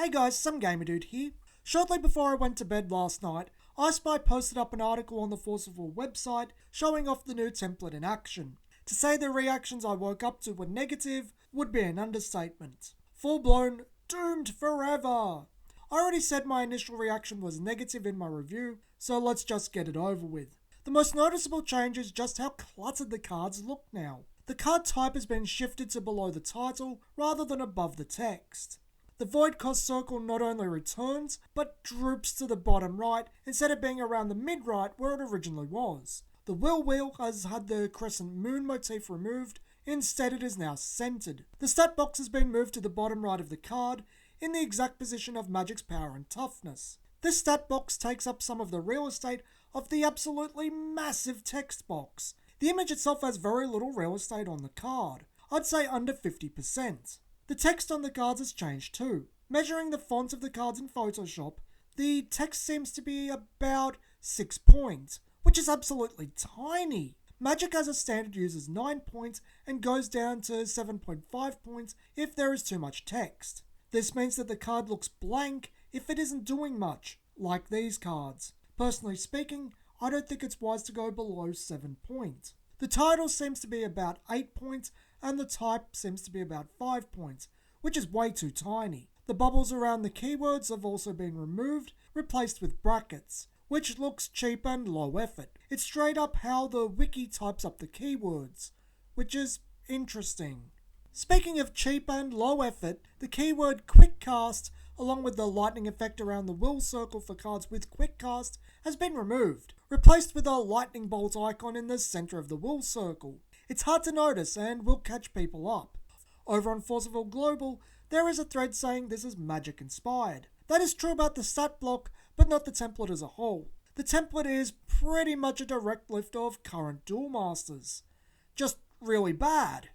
Hey guys, some gamer dude here. Shortly before I went to bed last night, iSpy posted up an article on the Forceful website showing off the new template in action. To say the reactions I woke up to were negative would be an understatement. Full blown, doomed forever! I already said my initial reaction was negative in my review, so let's just get it over with. The most noticeable change is just how cluttered the cards look now. The card type has been shifted to below the title rather than above the text. The void cost circle not only returns, but droops to the bottom right instead of being around the mid-right where it originally was. The will wheel has had the crescent moon motif removed, instead it is now centered. The stat box has been moved to the bottom right of the card, in the exact position of Magic's power and toughness. This stat box takes up some of the real estate of the absolutely massive text box. The image itself has very little real estate on the card, I'd say under 50%. The text on the cards has changed too. Measuring the font of the cards in Photoshop, the text seems to be about 6 points, which is absolutely tiny. Magic as a standard uses 9 points and goes down to 7.5 points if there is too much text. This means that the card looks blank if it isn't doing much, like these cards. Personally speaking, I don't think it's wise to go below 7 points. The title seems to be about 8 points and the type seems to be about 5 points, which is way too tiny. The bubbles around the keywords have also been removed, replaced with brackets, which looks cheap and low effort. It's straight up how the wiki types up the keywords, which is interesting. Speaking of cheap and low effort, the keyword quick cast, along with the lightning effect around the will circle for cards with quick cast, has been removed, replaced with a lightning bolt icon in the center of the will circle. It's hard to notice and will catch people up. Over on Forceful Global, there is a thread saying this is Magic inspired. That is true about the stat block, but not the template as a whole. The template is pretty much a direct lift of current Duel Masters. Just really bad.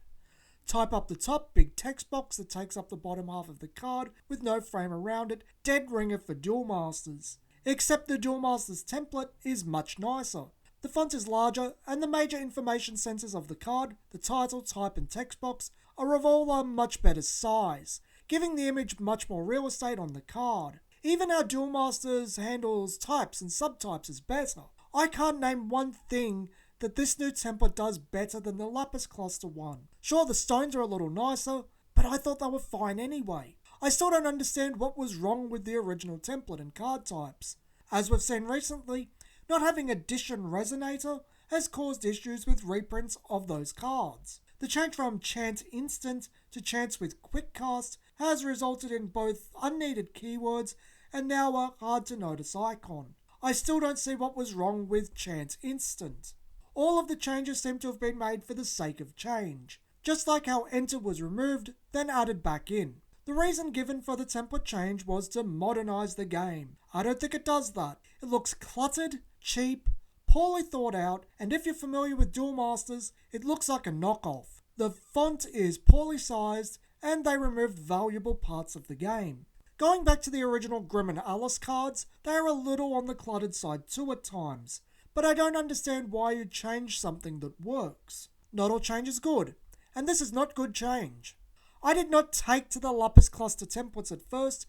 Type up the top, big text box that takes up the bottom half of the card with no frame around it, dead ringer for Duel Masters. Except the Duel Masters template is much nicer. The font is larger and the major information sensors of the card, the title, type and text box, are of all a much better size, giving the image much more real estate on the card. Even how Duel Masters handles types and subtypes is better. I can't name one thing that this new template does better than the Lapis Cluster one. Sure, the stones are a little nicer, but I thought they were fine anyway. I still don't understand what was wrong with the original template and card types. As we've seen recently, not having Addition Resonator has caused issues with reprints of those cards. The change from Chant Instant to Chance with Quick Cast has resulted in both unneeded keywords and now a hard to notice icon. I still don't see what was wrong with Chant Instant. All of the changes seem to have been made for the sake of change, just like how Enter was removed, then added back in. The reason given for the template change was to modernize the game. I don't think it does that. It looks cluttered, cheap, poorly thought out, and if you're familiar with Duel Masters, it looks like a knockoff. The font is poorly sized, and they removed valuable parts of the game. Going back to the original Grim and Alice cards, they are a little on the cluttered side too at times, but I don't understand why you'd change something that works. Not all change is good, and this is not good change. I did not take to the Lapis Cluster templates at first,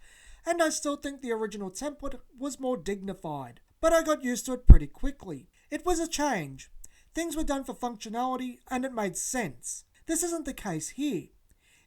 and I still think the original template was more dignified, but I got used to it pretty quickly. It was a change. Things were done for functionality, and it made sense. This isn't the case here.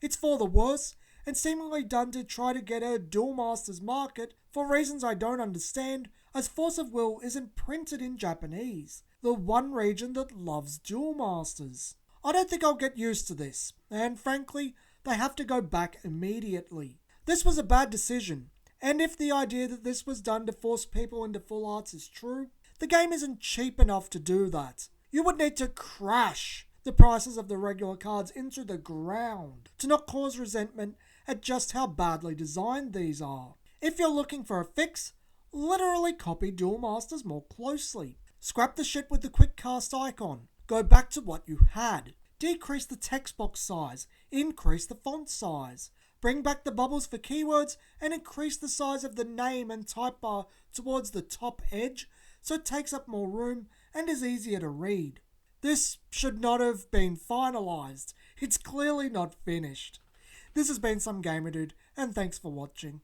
It's for the worse, and seemingly done to try to get a Duel Masters market for reasons I don't understand, as Force of Will isn't printed in Japanese, the one region that loves Duel Masters. I don't think I'll get used to this, and frankly, they have to go back immediately. This was a bad decision, and if the idea that this was done to force people into full arts is true, the game isn't cheap enough to do that. You would need to crash the prices of the regular cards into the ground to not cause resentment at just how badly designed these are. If you're looking for a fix, literally copy Duel Masters more closely. Scrap the shit with the quick cast icon. Go back to what you had. Decrease the text box size, increase the font size. Bring back the bubbles for keywords and increase the size of the name and type bar towards the top edge so it takes up more room and is easier to read. This should not have been finalised. It's clearly not finished. This has been Some Gamer Dude, and thanks for watching.